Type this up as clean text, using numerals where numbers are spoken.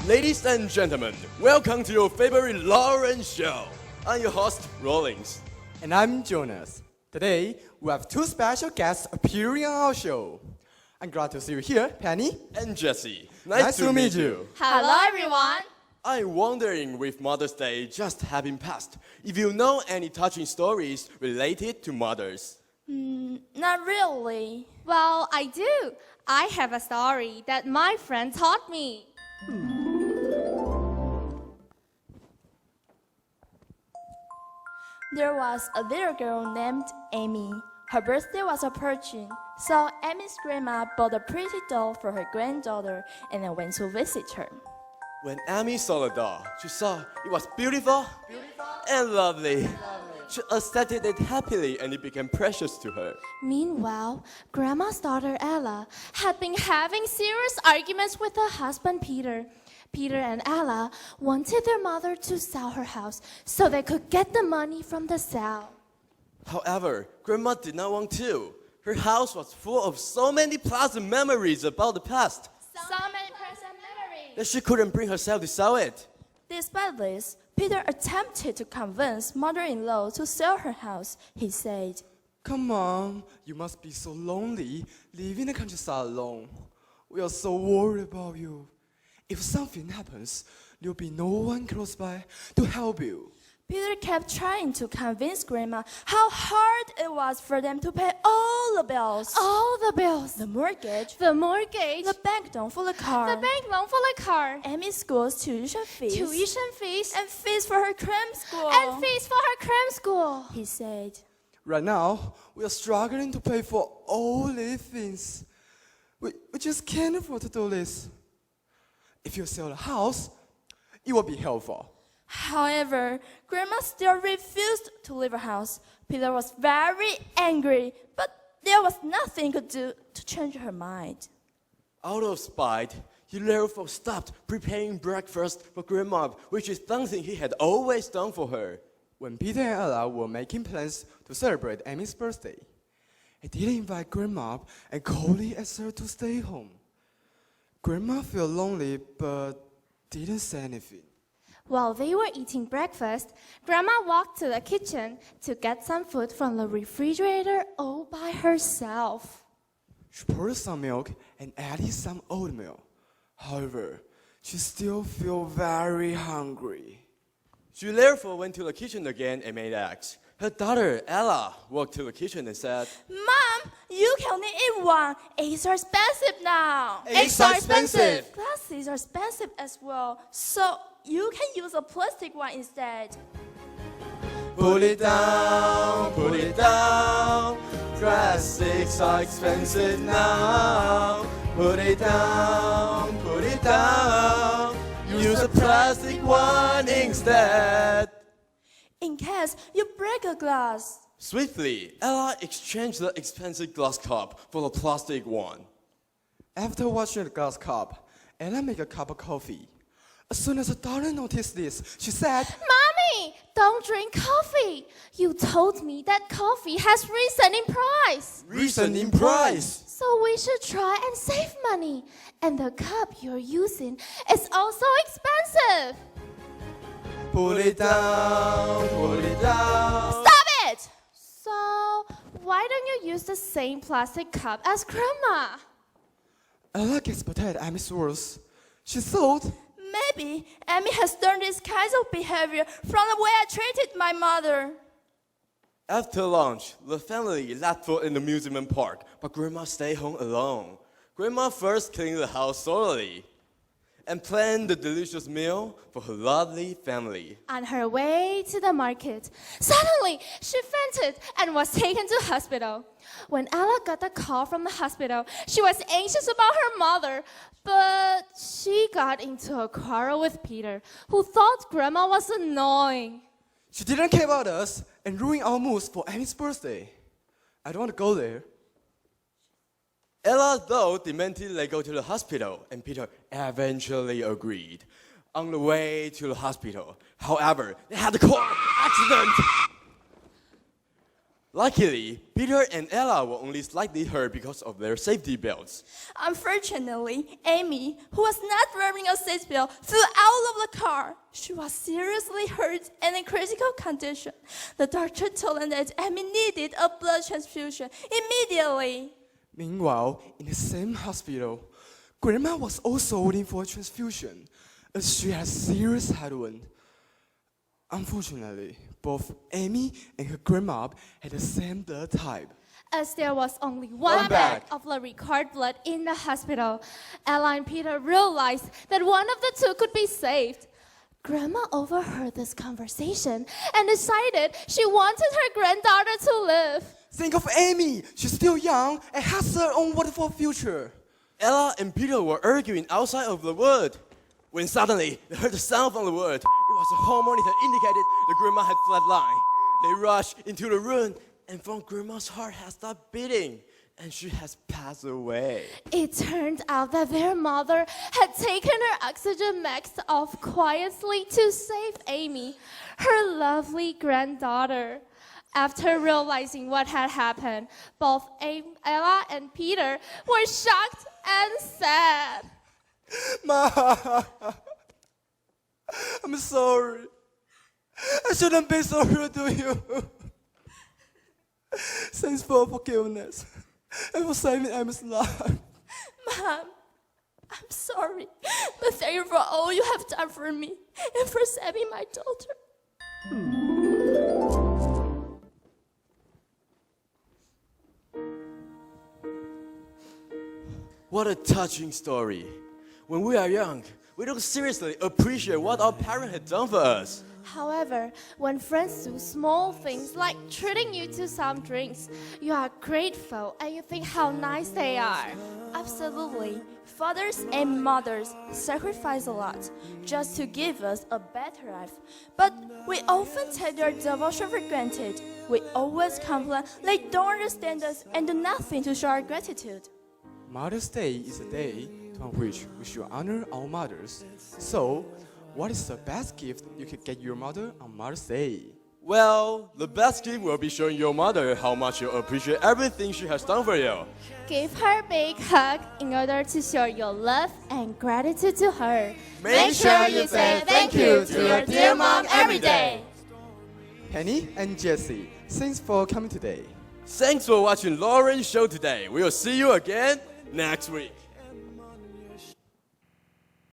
Ladies and gentlemen, welcome to your favorite Lawrence show. I'm your host, Rollins. And I'm Jonas. Today, we have two special guests appearing on our show. I'm glad to see you here, Penny. And Jesse. Nice to meet you. Hello, everyone. I'm wondering, with Mother's Day just having passed, if you know any touching stories related to mothers. Not really. Well, I do. I have a story that my friend taught me. There was a little girl named Amy. Her birthday was approaching, so Amy's grandma bought a pretty doll for her granddaughter and then went to visit her. When Amy saw the doll, she saw it was beautiful and lovely. She accepted it happily and it became precious to her. Meanwhile, Grandma's daughter Ella had been having serious arguments with her husband Peter. Peter and Ella wanted their mother to sell her house so they could get the money from the sale. However, Grandma did not want to. Her house was full of so many pleasant memories about the past So many pleasant memories. that she couldn't bring herself to sell it. Despite this, Peter attempted to convince mother-in-law to sell her house. He said, Come on, you must be so lonely, living in the countryside alone. We are so worried about you. If something happens, there'll be no one close by to help you. Peter kept trying to convince Grandma how hard it was for them to pay all the bills. All the bills. The mortgage, The mortgage. the bank loan for the car, The bank loan for the car. Amy's school's tuition fees, Tuition fees. and fees for her cram school. And fees for her cram school. He said, Right now, we are struggling to pay for all these things. We just can't afford to do this. If you sell the house, it will be helpful. However, Grandma still refused to leave her house. Peter was very angry, but there was nothing he could do to change her mind. Out of spite, he therefore stopped preparing breakfast for Grandma, which is something he had always done for her. When Peter and Ella were making plans to celebrate Amy's birthday, he didn't invite Grandma and coldly asked her to stay home. Grandma felt lonely but didn't say anything. While they were eating breakfast, Grandma walked to the kitchen to get some food from the refrigerator all by herself. She poured some milk and added some oatmeal. However, she still felt very hungry. She therefore went to the kitchen again and made eggs. Her daughter, Ella, walked to the kitchen and said, Mom, you can only eat one. Eggs are expensive now. Eggs are expensive. Glasses are expensive as well, so you can use a plastic one instead. Put it down, put it down. Plastics are expensive now. Put it down, put it down. Use a plastic one instead. In case you break a glass. Swiftly, Ella exchanged the expensive glass cup for the plastic one. After washing the glass cup, Ella made a cup of coffee. As soon as her daughter noticed this, she said, Mommy, don't drink coffee. You told me that coffee has risen in price. Risen in price. So we should try and save money. And the cup you're using is also expensive. Put it down, put it down. Stop it! So, why don't you use the same plastic cup as Grandma? Ella gasped at Amy's words. She thought, Maybe Amy has learned these kinds of behavior from the way I treated my mother. After lunch, the family left for an amusement park, but Grandma stayed home alone. Grandma first cleaned the house thoroughly and planned the delicious meal for her lovely family. On her way to the market, suddenly she fainted and was taken to hospital. When Ella got the call from the hospital, she was anxious about her mother, but she got into a quarrel with Peter, who thought Grandma was annoying. she didn't care about us and ruined our moods for Amy's birthday. I don't want to go there. Ella, though, demanded they go to the hospital, and Peter eventually agreed. On the way to the hospital, however, they had a car accident. Luckily, Peter and Ella were only slightly hurt because of their safety belts. Unfortunately, Amy, who was not wearing a seatbelt, flew out of the car. She was seriously hurt and in critical condition. The doctor told them that Amy needed a blood transfusion immediately. Meanwhile, in the same hospital, Grandma was also waiting for a transfusion, as she had serious head wound. Unfortunately, both Amy and her grandma had the same blood type. As there was only one bag of the required blood in the hospital, Ella and Peter realized that one of the two could be saved. Grandma overheard this conversation and decided she wanted her granddaughter to live. Think of Amy. She's still young and has her own wonderful future. Ella and Peter were arguing outside of the wood, when suddenly they heard a sound from the wood. It was a hall monitor indicated the grandma had flatlined. They rushed into the room and found Grandma's heart had stopped beating and she has passed away. It turned out that their mother had taken her oxygen mask off quietly to save Amy, her lovely granddaughter. After realizing what had happened, both Ella and Peter were shocked and sad. Ma, I'm sorry. I shouldn't be so rude to you. Thanks for forgiveness and for saving Emmy's life. Mom, I'm sorry, but thank you for all you have done for me and for saving my daughter. What a touching story. When we are young, we don't seriously appreciate what our parents had done for us. However, when friends do small things like treating you to some drinks, you are grateful and you think how nice they are. Absolutely. Fathers and mothers sacrifice a lot just to give us a better life. But we often take their devotion for granted. We always complain they don't understand us and do nothing to show our gratitude. Mother's Day is a day on which we should honor our mothers. So, what is the best gift you could get your mother on Mother's Day? Well, the best gift will be showing your mother how much you appreciate everything she has done for you. Give her a big hug in order to show your love and gratitude to her. Make sure you say thank you to your dear mom every day. Penny and Jessie, thanks for coming today. Thanks for watching Lauren's show today. We'll see you again next week.